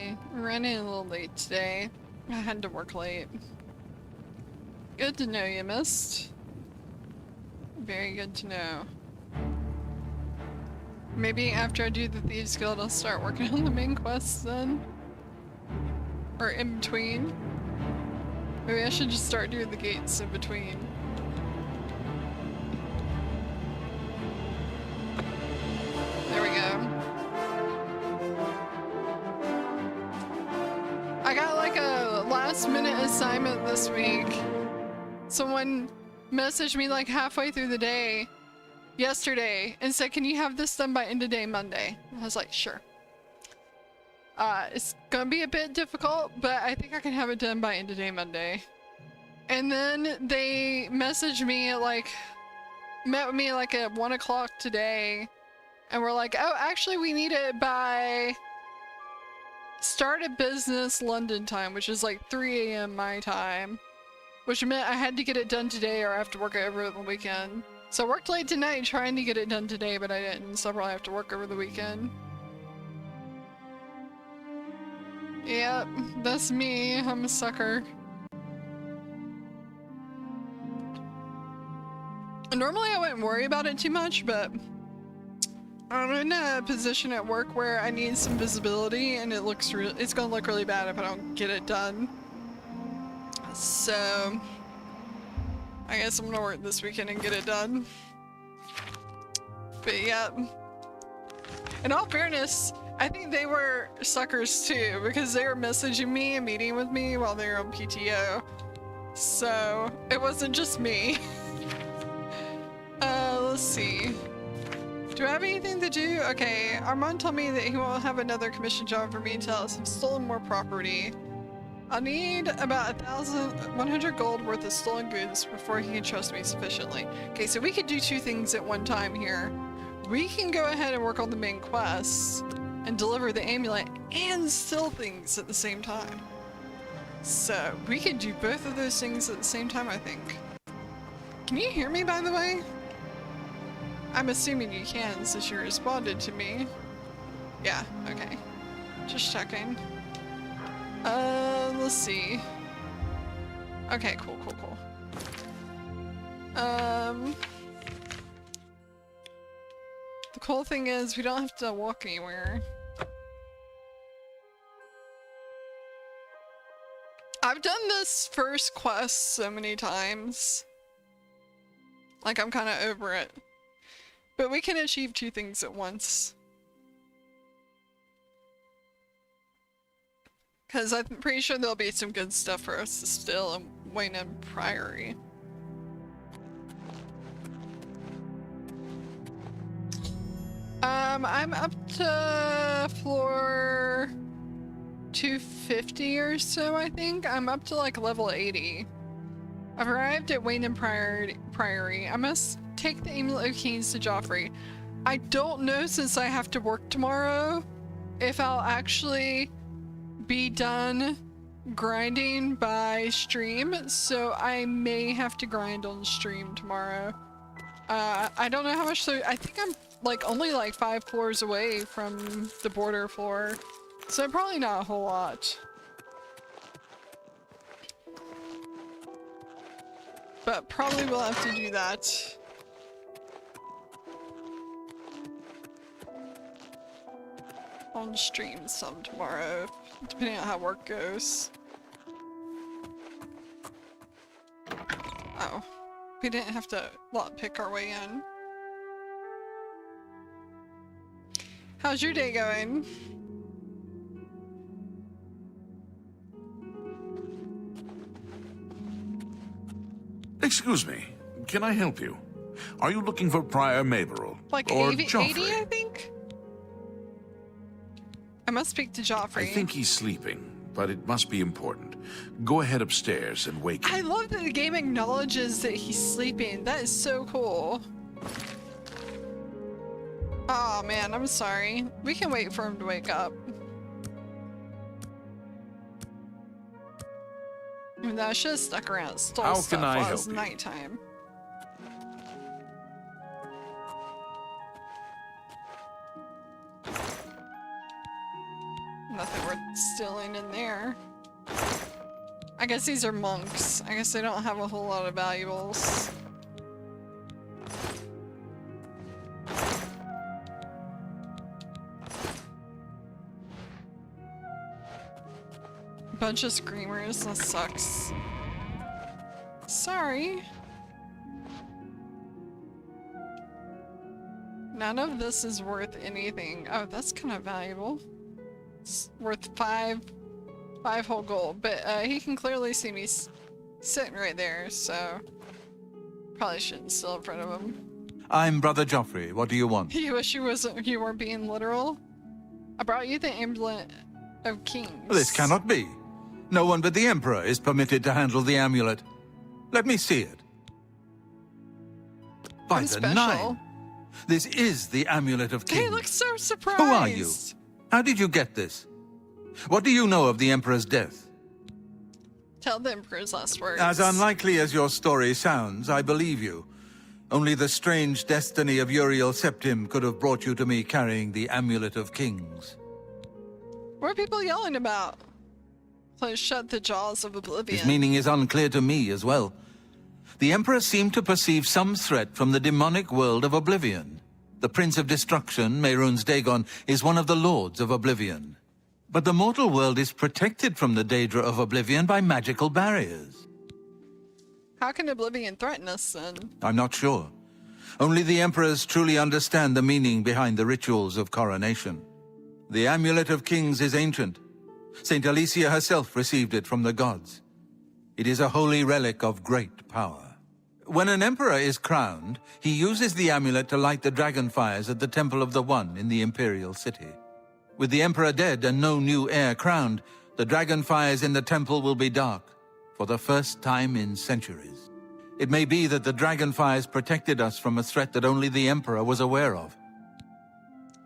Sorry, running a little late today. I had to work late. Good to know you missed. Very good to know. Maybe after I do the Thieves Guild, I'll start working on the main quests then. Or in between. Maybe I should just start doing the gates in between. There we go. I got like a last minute assignment this week. Someone messaged me like halfway through the day yesterday and said, can you have this done by end of day Monday? I was like, sure. It's gonna be a bit difficult, but I think I can have it done by end of day Monday. And then they messaged me at like, met with me like at 1 o'clock today, and we're like, oh, actually we need it by start of business London time, which is like 3 a.m. my time, which meant I had to get it done today or I have to work it over the weekend. So I worked late tonight trying to get it done today, but I didn't, so I'll probably have to work over the weekend. Yep, that's me. I'm a sucker. Normally I wouldn't worry about it too much, but I'm in a position at work where I need some visibility, and it's gonna look really bad if I don't get it done. So I guess I'm gonna work this weekend and get it done. But yeah, in all fairness, I think they were suckers too, because they were messaging me and meeting with me while they were on PTO. So it wasn't just me. Let's see. Do I have anything to do? Okay, Armand told me that he won't have another commission job for me until I've stolen more property. I'll need about 100 gold worth of stolen goods before he can trust me sufficiently. Okay, so we could do two things at one time here. We can go ahead and work on the main quests and deliver the amulet and steal things at the same time. So we could do both of those things at the same time, I think. Can you hear me, by the way? I'm assuming you can since you responded to me. Yeah, okay. Just checking. Let's see. Okay, cool. The cool thing is we don't have to walk anywhere. I've done this first quest so many times. Like, I'm kind of over it. But we can achieve two things at once. Because I'm pretty sure there'll be some good stuff for us to steal in Waynham Priory. I'm up to floor 250 or so, I think. I'm up to like level 80. I've arrived at Waynham Priory. I must take the Amulet of Kings to Joffrey. I don't know, since I have to work tomorrow, if I'll actually be done grinding by stream, so I may have to grind on stream tomorrow. I don't know how much, so I think I'm like only like 5 floors away from the border floor, so probably not a whole lot. But probably we'll have to do that. On stream some tomorrow, depending on how work goes. Oh, we didn't have to pick our way in. How's your day going? Excuse me, can I help you? Are you looking for Prior Maberel? Like or 80, Joffrey? I think? I must speak to Joffrey. I think he's sleeping, but it must be important. Go ahead upstairs and wake him. I love that the game acknowledges that he's sleeping. That is so cool. Oh man, I'm sorry. We can wait for him to wake up. I mean, I should have stuck around and stole How stuff can I while help it's you? nighttime. nothing worth stealing in there. I guess these are monks. I guess they don't have a whole lot of valuables. Bunch of screamers, that sucks. Sorry. None of this is worth anything. Oh, that's kind of valuable. It's worth five whole gold, but he can clearly see me sitting right there, so probably shouldn't steal in front of him. I'm Brother Joffrey. What do you want? You wish you weren't being literal? I brought you the amulet of kings. This cannot be. No one but the Emperor is permitted to handle the amulet. Let me see it. By I'm the special. 9! This is the amulet of kings. He looks so surprised. Who are you? How did you get this? What do you know of the Emperor's death? Tell the Emperor's last words. As unlikely as your story sounds, I believe you. Only the strange destiny of Uriel Septim could have brought you to me carrying the amulet of kings. What are people yelling about? Please shut the jaws of Oblivion. His meaning is unclear to me as well. The Emperor seemed to perceive some threat from the demonic world of Oblivion. The Prince of Destruction, Mehrunes Dagon, is one of the Lords of Oblivion. But the mortal world is protected from the Daedra of Oblivion by magical barriers. How can Oblivion threaten us then? I'm not sure. Only the Emperors truly understand the meaning behind the rituals of coronation. The Amulet of Kings is ancient. Saint Alicia herself received it from the gods. It is a holy relic of great power. When an emperor is crowned, he uses the amulet to light the dragon fires at the Temple of the One in the imperial city. With the emperor dead and no new heir crowned, the dragon fires in the temple will be dark, for the first time in centuries. It may be that the dragon fires protected us from a threat that only the emperor was aware of.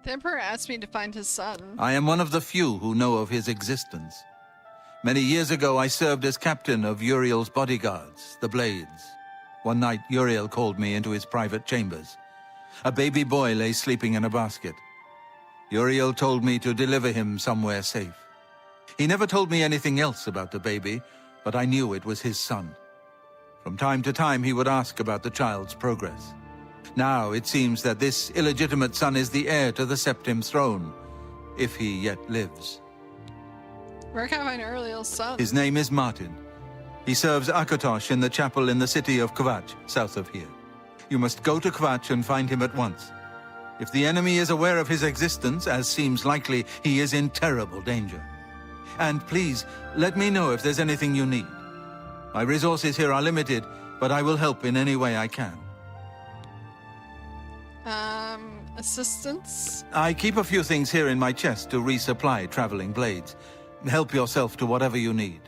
The Emperor asked me to find his son. I am one of the few who know of his existence. Many years ago, I served as captain of Uriel's bodyguards, the Blades. One night, Uriel called me into his private chambers. A baby boy lay sleeping in a basket. Uriel told me to deliver him somewhere safe. He never told me anything else about the baby, but I knew it was his son. From time to time, he would ask about the child's progress. Now, it seems that this illegitimate son is the heir to the Septim throne, if he yet lives. Where can I find Uriel's son? His name is Martin. He serves Akatosh in the chapel in the city of Kvatch, south of here. You must go to Kvatch and find him at once. If the enemy is aware of his existence, as seems likely, he is in terrible danger. And please, let me know if there's anything you need. My resources here are limited, but I will help in any way I can. Assistance? I keep a few things here in my chest to resupply traveling blades. Help yourself to whatever you need.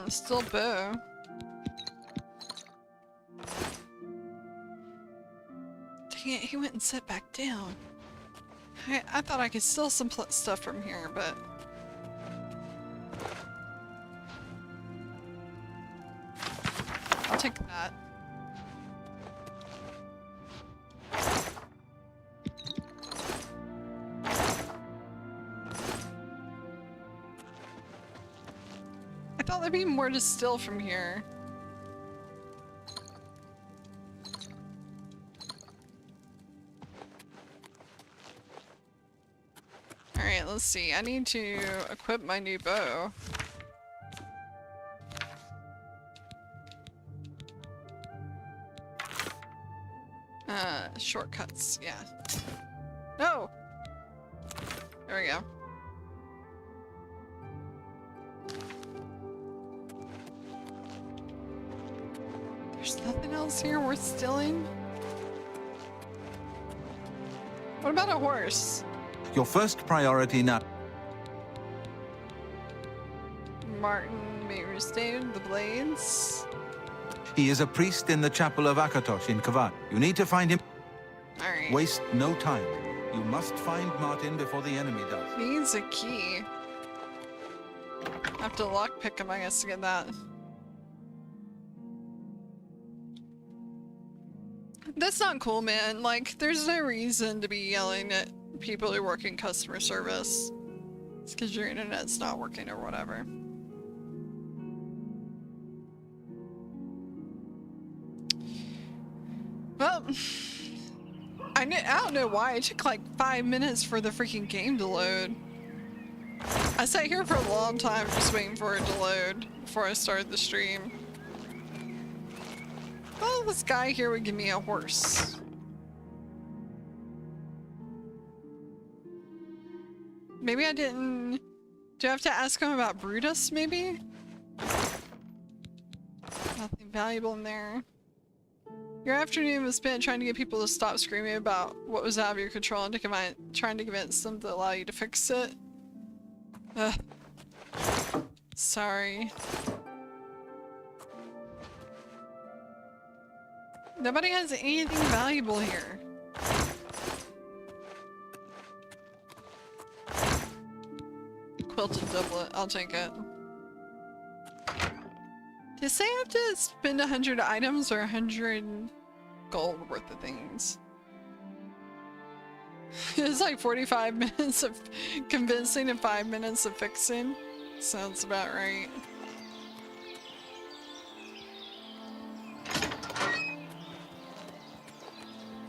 Still bow. Dang it, he went and sat back down. I thought I could steal some stuff from here, but... I'll take that. I thought there'd be more to steal from here. Alright, let's see. I need to equip my new bow. Shortcuts, yeah. No! There we go. There's nothing else here worth stealing? What about a horse? Your first priority now. Martin Mehrunes Dagon, the Blades. He is a priest in the chapel of Akatosh in Kvatch. You need to find him. Alright. Waste no time. You must find Martin before the enemy does. Needs a key. I have to lockpick him, I guess, to get that. That's not cool, man. Like, there's no reason to be yelling at people who work in customer service. It's because your internet's not working or whatever. Well, I don't know why it took like 5 minutes for the freaking game to load. I sat here for a long time just waiting for it to load before I started the stream. Well, this guy here would give me a horse. Maybe I didn't... Do I have to ask him about Brutus, maybe? Nothing valuable in there. Your afternoon was spent trying to get people to stop screaming about what was out of your control and trying to convince them to allow you to fix it. Ugh. Sorry. Nobody has anything valuable here. Quilted doublet, I'll take it. Did it say I have to spend 100 items or 100 gold worth of things? It's like 45 minutes of convincing and 5 minutes of fixing. Sounds about right.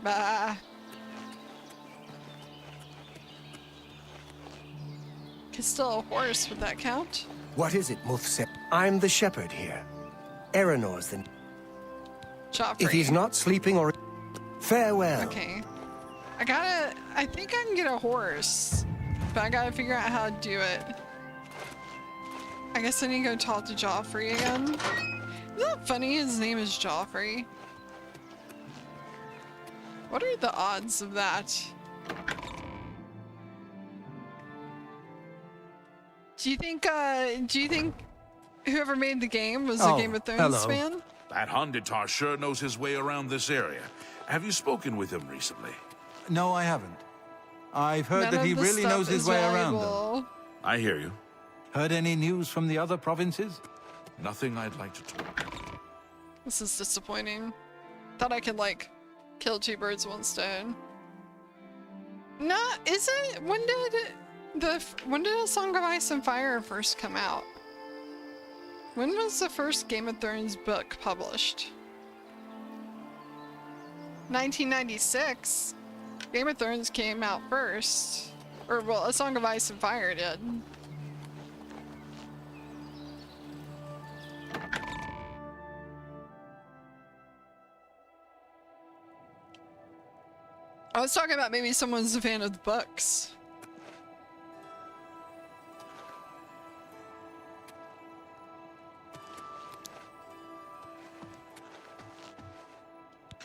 Bah. Could still a horse, would that count? What is it, Muthse? I'm the shepherd here. Eranor's the... Joffrey. If he's not sleeping or... Farewell. Okay. I think I can get a horse, but I gotta figure out how to do it. I guess I need to go talk to Joffrey again. Isn't that funny? His name is Joffrey. What are the odds of that? Do you think whoever made the game was a Game of Thrones fan? That Honditar sure knows his way around this area. Have you spoken with him recently? No, I haven't. I've heard None that he of the really stuff knows his is way around them. valuable. I hear you. Heard any news from the other provinces? Nothing I'd like to talk. This is disappointing. Thought I could, like, kill two birds with one stone. Nah, is it? When did A Song of Ice and Fire first come out? When was the first Game of Thrones book published? 1996? Game of Thrones came out first. Or, well, A Song of Ice and Fire did. I was talking about maybe someone's a fan of the books.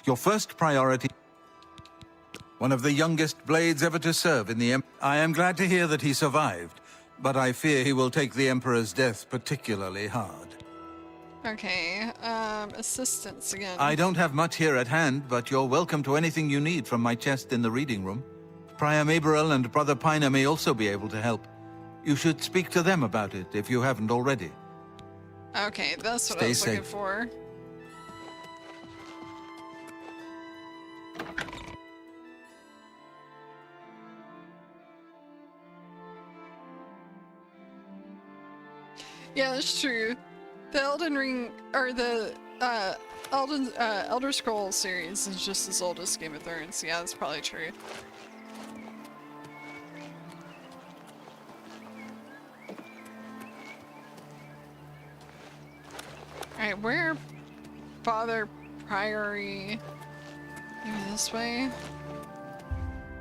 Your first priority... One of the youngest blades ever to serve in the I am glad to hear that he survived, but I fear he will take the Emperor's death particularly hard. Okay, assistance again. I don't have much here at hand, but you're welcome to anything you need from my chest in the reading room. Prior Maberel and Brother Piner may also be able to help. You should speak to them about it if you haven't already. Okay, that's what I Stay was looking safe. for. Yeah, that's true. The Elden Ring, or the Elder Scrolls series is just as old as Game of Thrones. Yeah, that's probably true. Alright, where Father Priory? Maybe this way?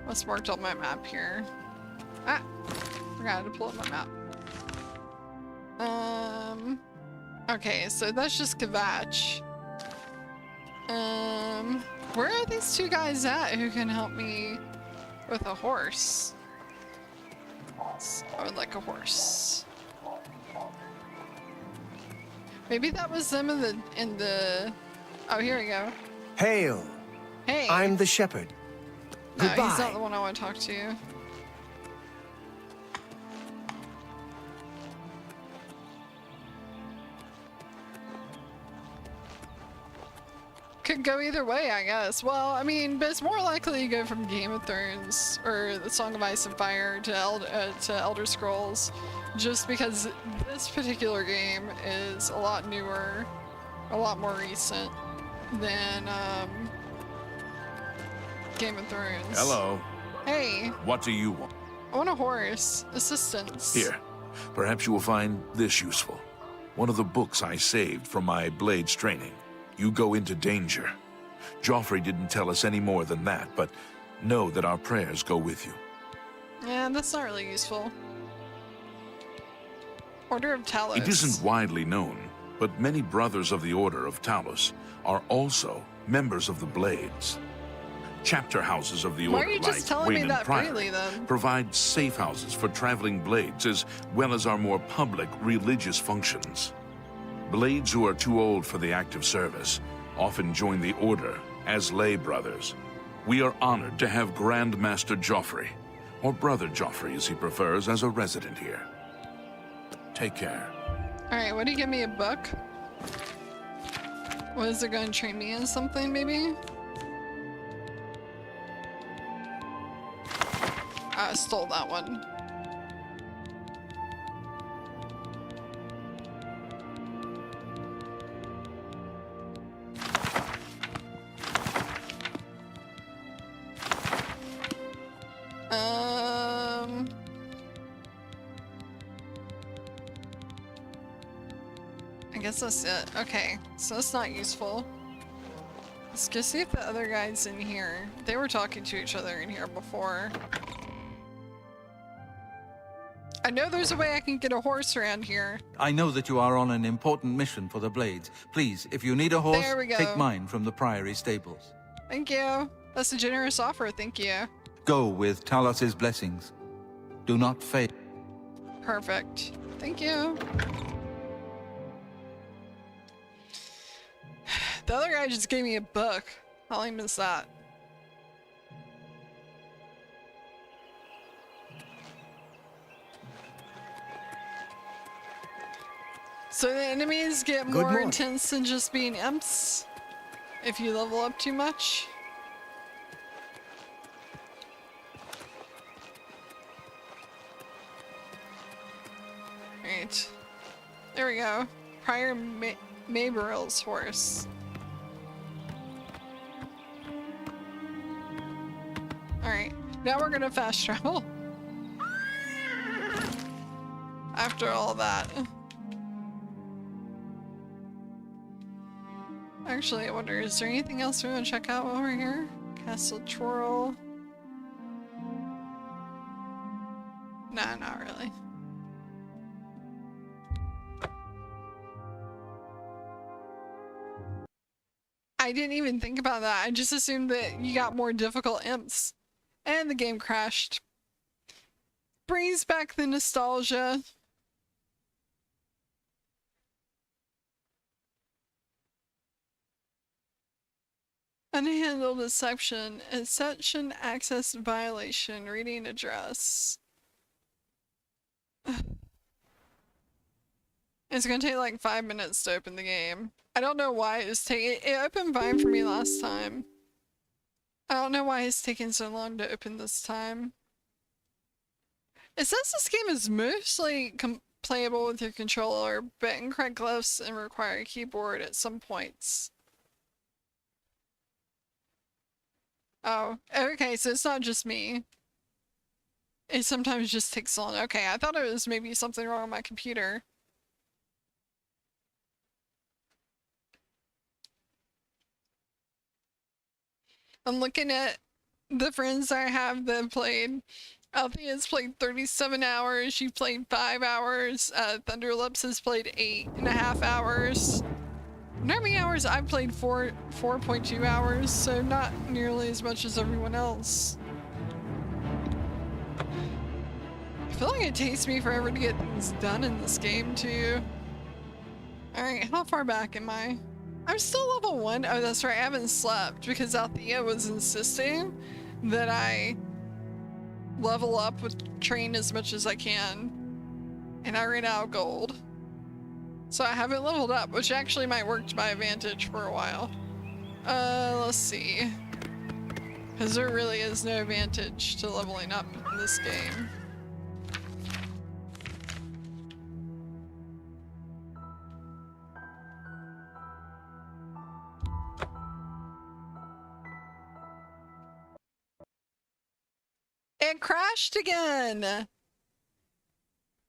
What's marked on my map here? Ah! Forgot to pull up my map. Okay, so that's just Kvatch. Where are these two guys at who can help me with a horse? I would like a horse. Maybe that was them in the... Oh, here we go. Hail. Hey. I'm the shepherd. No, he's not Goodbye. the one I want to talk to. Could go either way, I guess. Well, I mean, but it's more likely to go from Game of Thrones or The Song of Ice and Fire to Elder Scrolls, just because this particular game is a lot newer, a lot more recent than Game of Thrones. Hello. Hey, What do you want? I want a horse. Assistance. Here. Perhaps you will find this useful. One of the books I saved from my Blades training. You go into danger. Joffrey didn't tell us any more than that, but know that our prayers go with you. Yeah, that's not really useful. Order of Talos. It isn't widely known, but many brothers of the Order of Talos are also members of the Blades. Chapter houses of the Why Order, are you just like telling me Wayland that Priory, freely, then? provide safe houses for traveling Blades as well as our more public religious functions. Blades who are too old for the active service often join the Order as lay brothers. We are honored to have Grand Master Joffrey, or Brother Joffrey as he prefers, as a resident here. Take care. Alright, what do you give me, a book? What is it going to train me in something, maybe? I stole that one. I guess that's it. Okay, so that's not useful. Let's go see if the other guy's in here. They were talking to each other in here before. I know there's a way I can get a horse around here. I know that you are on an important mission for the Blades. Please, if you need a horse, There we go. take mine from the Priory stables. Thank you. That's a generous offer, thank you. Go with Talos's blessings. Do not fail. Perfect. Thank you. The other guy just gave me a book. How lame is that? So the enemies get Good more morning. intense than just being imps if you level up too much. Right. There we go. Prior Mayberyl's horse. Alright, now we're gonna fast travel. After all that. Actually, I wonder, is there anything else we want to check out while we're here? Castle Twirl. Nah, not really. I didn't even think about that. I just assumed that you got more difficult imps. And the game crashed. Brings back the nostalgia. Unhandled exception. Exception access violation. Reading address. It's gonna take like 5 minutes to open the game. I don't know why it's taking. It opened fine for me last time. I don't know why it's taking so long to open this time. It says this game is mostly playable with your controller, but incorrect gloves and require a keyboard at some points. Oh, okay, so it's not just me. It sometimes just takes long. Okay, I thought it was maybe something wrong with my computer. I'm looking at the friends I have that have played. Althea's played 37 hours, she played 5 hours, Thunderlips has played 8.5 hours. And how many hours? I've played 4.2 hours, so not nearly as much as everyone else. I feel like it takes me forever to get things done in this game too. Alright, how far back am I? I'm still level 1. Oh, that's right, I haven't slept because Althea was insisting that I level up with train as much as I can. And I ran out of gold. So I haven't leveled up, which actually might work to my advantage for a while. Let's see. Because there really is no advantage to leveling up in this game. It crashed again!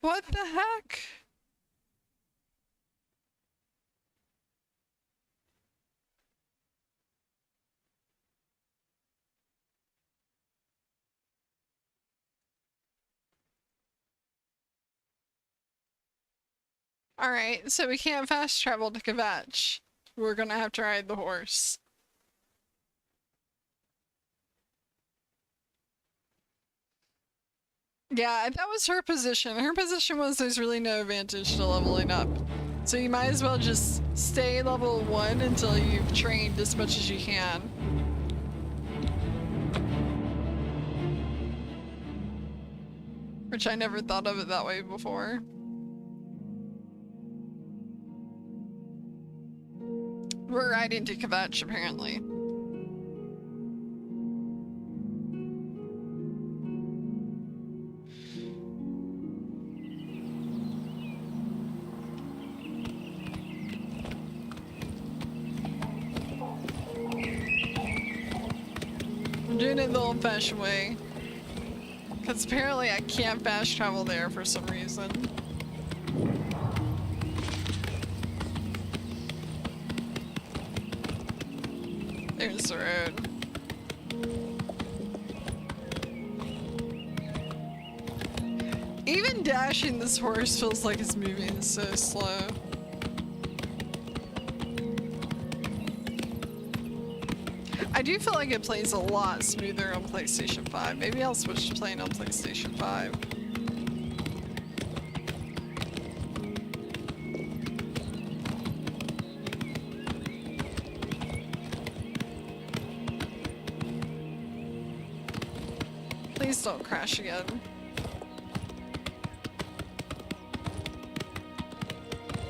What the heck? Alright, so we can't fast travel to Kvatch. We're gonna have to ride the horse. Yeah, that was her position. Her position was there's really no advantage to leveling up. So you might as well just stay level 1 until you've trained as much as you can. Which I never thought of it that way before. We're riding to Kvatch, apparently. I'm doing it the old-fashioned way. Because apparently I can't fast travel there for some reason. There's the road. Even dashing this horse feels like it's moving so slow. I do feel like it plays a lot smoother on PlayStation 5. Maybe I'll switch to playing on PlayStation 5. Please don't crash again.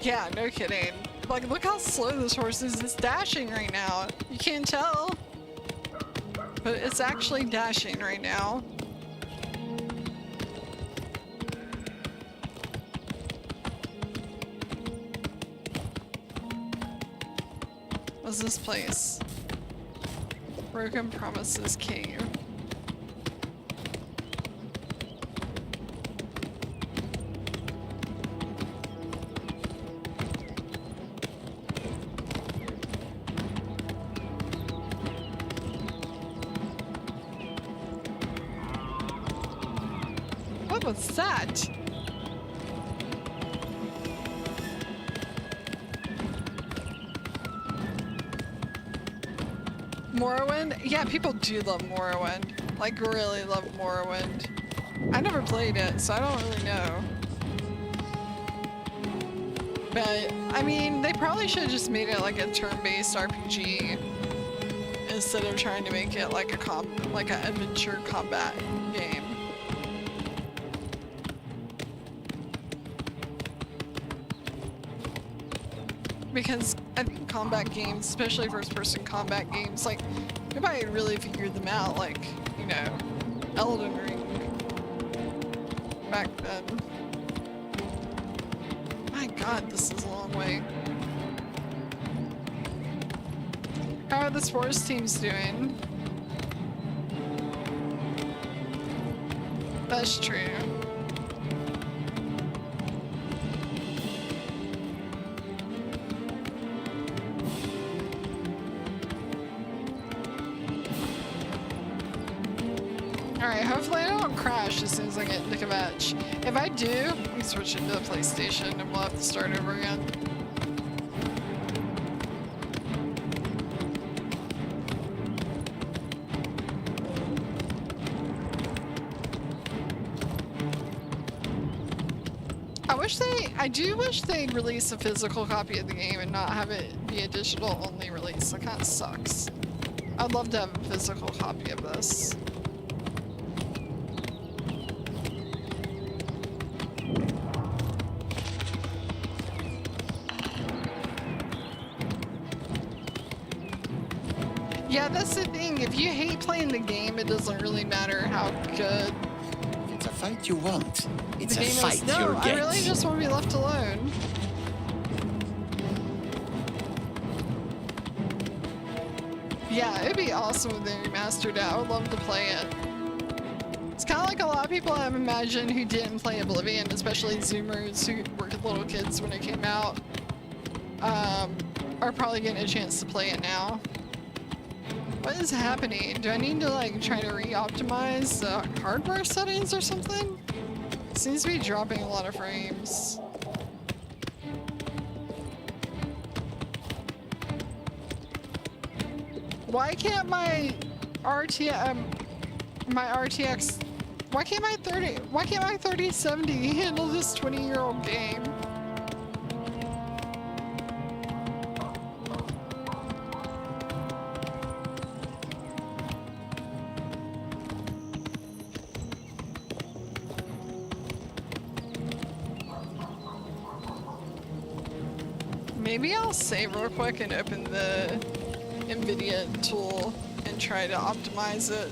Yeah, no kidding. Like, look how slow this horse is. It's dashing right now. You can't tell. But it's actually dashing right now. What's this place? Broken Promises Cave. What's that? Morrowind? Yeah, people do love Morrowind. Like, really love Morrowind. I never played it, so I don't really know. But, I mean, they probably should have just made it like a turn-based RPG instead of trying to make it like an adventure combat game. Because I think combat games, especially first-person combat games, like, nobody really figured them out, like, you know, Elden Ring back then. My god, this is a long way. How are the sports teams doing? That's true. Alright, hopefully I don't crash as soon as I get into Kvatch. If I do, we switch into the PlayStation and we'll have to start over again. I do wish they'd release a physical copy of the game and not have it be a digital only release. That kind of sucks. I'd love to have a physical copy of this. Yeah, that's the thing. If you hate playing the game, it doesn't really matter how good It's a fight you want. It's the a game fight is. No, you'll I get. really just want to be left alone. Yeah, it'd be awesome with the remastered out. I would love to play it. It's kind of like a lot of people I've imagined who didn't play Oblivion, especially Zoomers who were little kids when it came out, are probably getting a chance to play it now. What is happening? Do I need to like try to re-optimize the hardware settings or something? It seems to be dropping a lot of frames. Why can't my RTX, why can't my 3070 handle this 20-year-old game? Maybe I'll save real quick and open the NVIDIA tool and try to optimize it.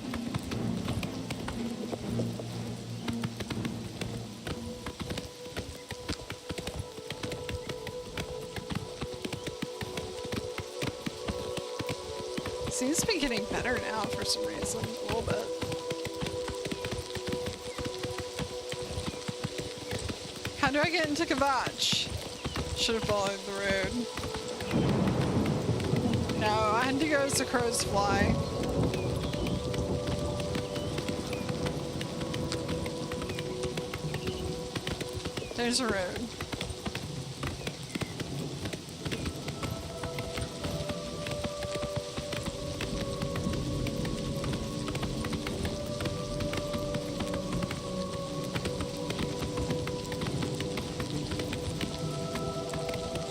Seems to be getting better now for some reason, a little bit. How do I get into Kvatch? Should have followed the road. No, I had to go as the crows fly. There's a road.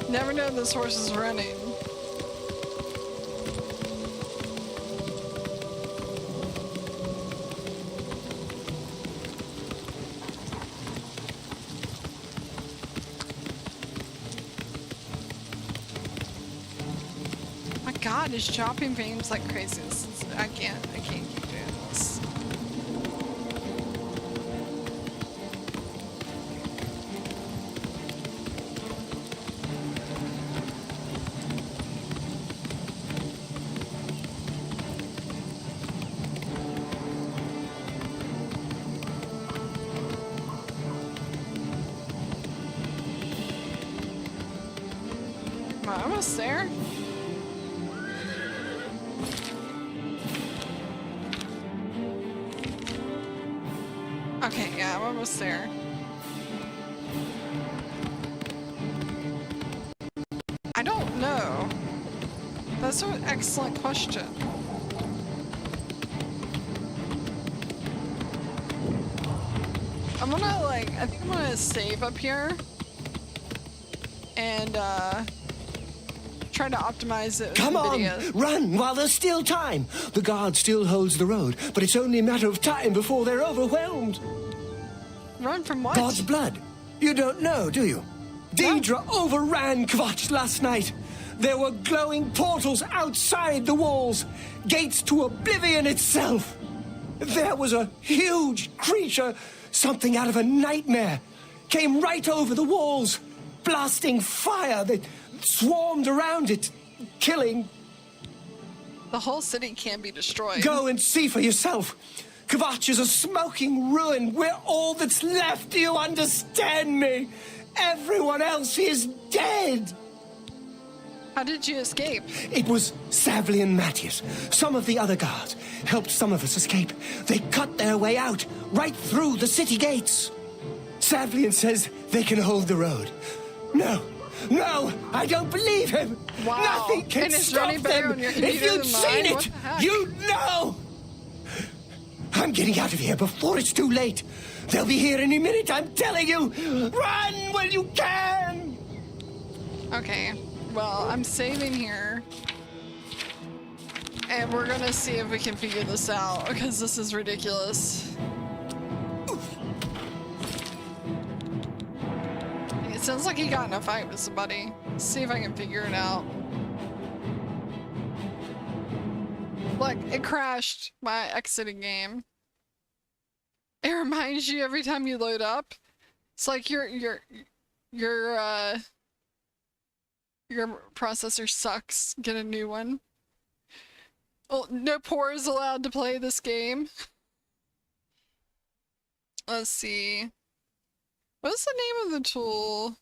Never know this horse is running. My God, it's dropping frames like crazy. I can't keep doing this. Am I almost there? Okay, yeah, I'm almost there. I don't know. That's an excellent question. I'm gonna I think I'm gonna save up here and try to optimize it with Come on! NVIDIA. Run while there's still time! The guard still holds the road, but it's only a matter of time before they're overwhelmed. Run from what? God's blood. You don't know, do you? Deidre overran Kvatch last night. There were glowing portals outside the walls, gates to Oblivion itself. There was a huge creature, something out of a nightmare, came right over the walls, blasting fire that swarmed around it, killing. The whole city can be destroyed. Go and see for yourself. Kvatch is a smoking ruin. We're all that's left. Do you understand me? Everyone else is dead. How did you escape? It was Savli and Matthias. Some of the other guards helped some of us escape. They cut their way out, right through the city gates. Savlian says they can hold the road. No, I don't believe him. Wow. Nothing can And it's stop running better them. on your computer If you'd than seen mine. What it, the heck? you'd know. I'm getting out of here before it's too late. They'll be here any minute, I'm telling you. Run while you can. Okay, well, I'm saving here. And we're gonna see if we can figure this out, because this is ridiculous. It sounds like he got in a fight with somebody. Let's see if I can figure it out. Look, it crashed my exiting game. It reminds you every time you load up. It's like your processor sucks. Get a new one. Well, no poor is allowed to play this game. Let's see. What's the name of the tool?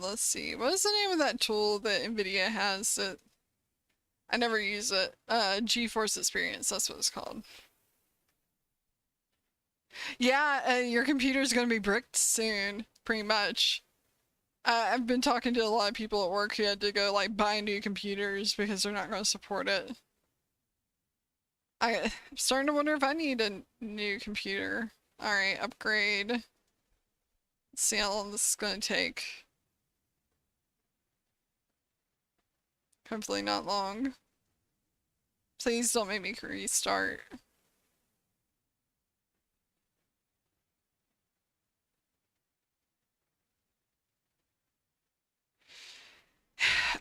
Let's see. What is the name of that tool that NVIDIA has that I never use it? GeForce Experience, that's what it's called. Yeah, your computer's gonna be bricked soon, pretty much. I've been talking to a lot of people at work who had to go like buy new computers because they're not gonna support it. I'm starting to wonder if I need a new computer. Alright, upgrade. Let's see how long this is gonna take. Hopefully not long. Please don't make me restart.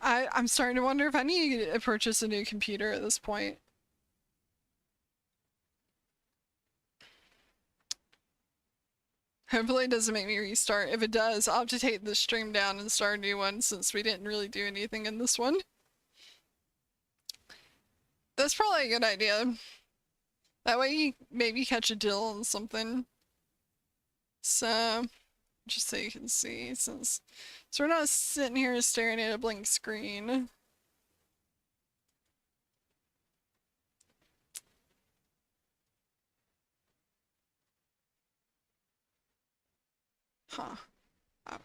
I'm starting to wonder if I need to purchase a new computer at this point. Hopefully it doesn't make me restart. If it does, I'll have to take the stream down and start a new one since we didn't really do anything in this one. That's probably a good idea. That way you maybe catch a deal on something. So, just so you can see, so we're not sitting here staring at a blank screen. Huh. Oh.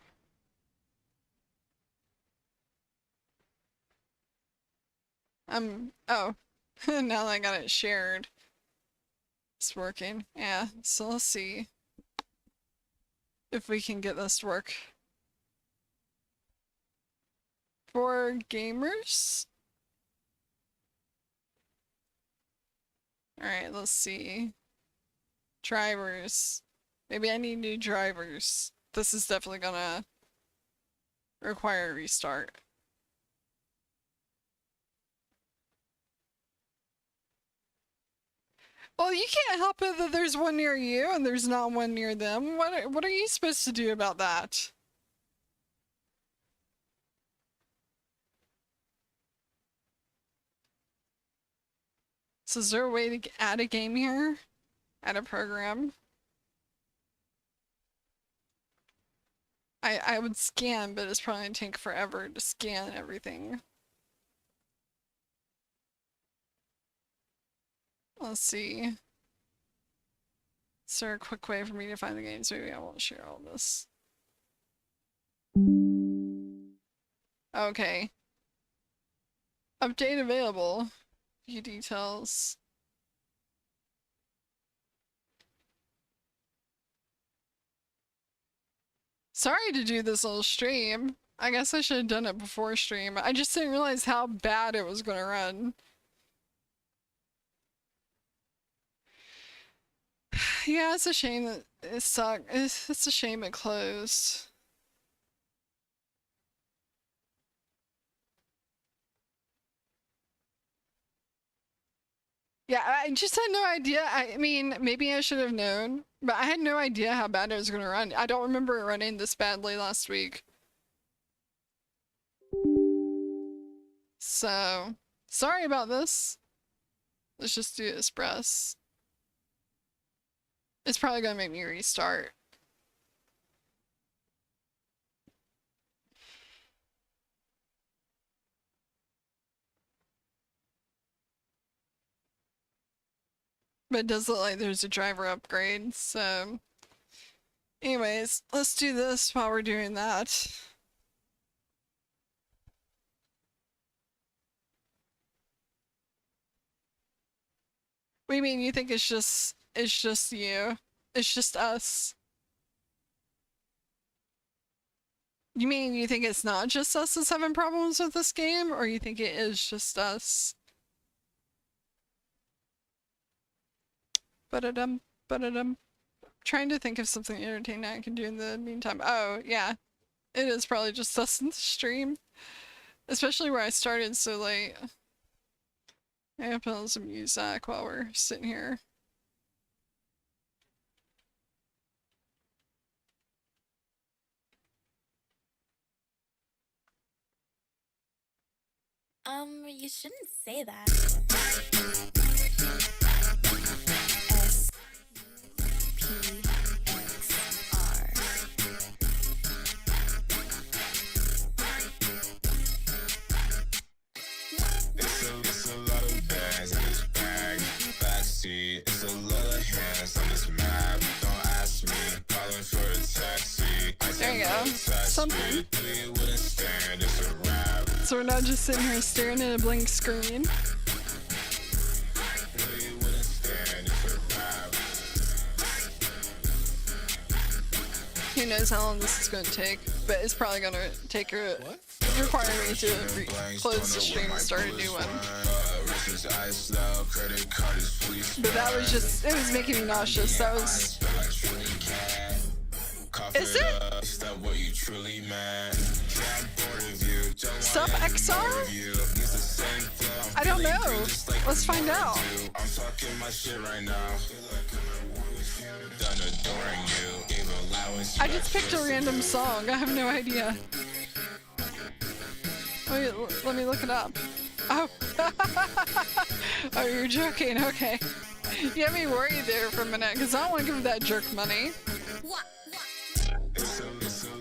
Oh. Now that I got it shared. It's working. Yeah, so let's see if we can get this to work. For gamers? Alright, let's see. Drivers. Maybe I need new drivers. This is definitely gonna require a restart. Well, you can't help it that there's one near you and there's not one near them. What are you supposed to do about that? So is there a way to add a game here? Add a program? I would scan, but it's probably gonna take forever to scan everything. Let's see. Is there a quick way for me to find the games? Maybe I won't share all this. Okay. Update available. View details. Sorry to do this little stream. I guess I should have done it before stream. I just didn't realize how bad it was gonna run. Yeah, it's a shame that it sucked. It's a shame it closed. Yeah, I just had no idea. I mean, maybe I should have known, but I had no idea how bad it was gonna run. I don't remember it running this badly last week. So, sorry about this. Let's just do Express. It's probably gonna make me restart. But it does look like there's a driver upgrade, so... Anyways, let's do this while we're doing that. What do you mean you think it's just you? It's just us? You mean you think it's not just us that's having problems with this game, or you think it is just us? Ba-da-dum, ba-da-dum. Trying to think of something entertaining I can do in the meantime. Oh, yeah. It is probably just us in the stream. Especially where I started so late. I have to put on some music while we're sitting here. You shouldn't say that. It's a lot of bags in this bag. Backseat, it's a lot of hands on this map. Don't ask me, calling for a taxi. There you go. Something. We wouldn't stand, it's a wrap. So we're not just sitting here staring at a blank screen. We wouldn't stand, it's a wrap. Who knows how long this is going to take, but it's probably going to require me to close the stream and start a new one. But that was just, it was making me nauseous. That was... Is it? Sub XR? I don't know. Let's find out. I just picked a random song. I have no idea. Wait, let me look it up. Oh. Oh, you're joking. Okay. You had me worried there for a minute because I don't want to give that jerk money. It's a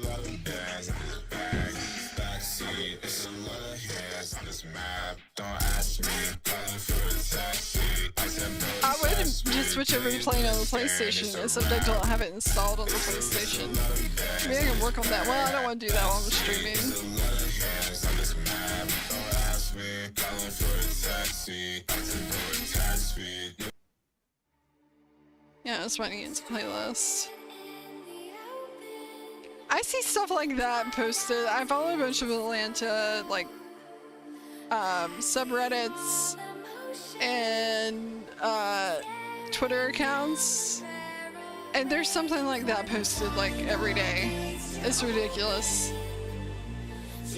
lot of bags in this bag. Backseat, it's a lot of hands on this map. Don't ask me, calling for a taxi. I would just switch over to playing on the PlayStation, except I don't have it installed on the PlayStation. Maybe I can work on that. Well, I don't want to do that while I'm streaming. Yeah, that's my Ian's playlist. I see stuff like that posted. I follow a bunch of Atlanta, like, subreddits and Twitter accounts, and there's something like that posted like every day. It's ridiculous.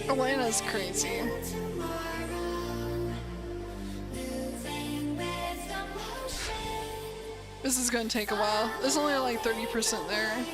Atlanta's crazy. This is gonna take a while. There's only like 30% there.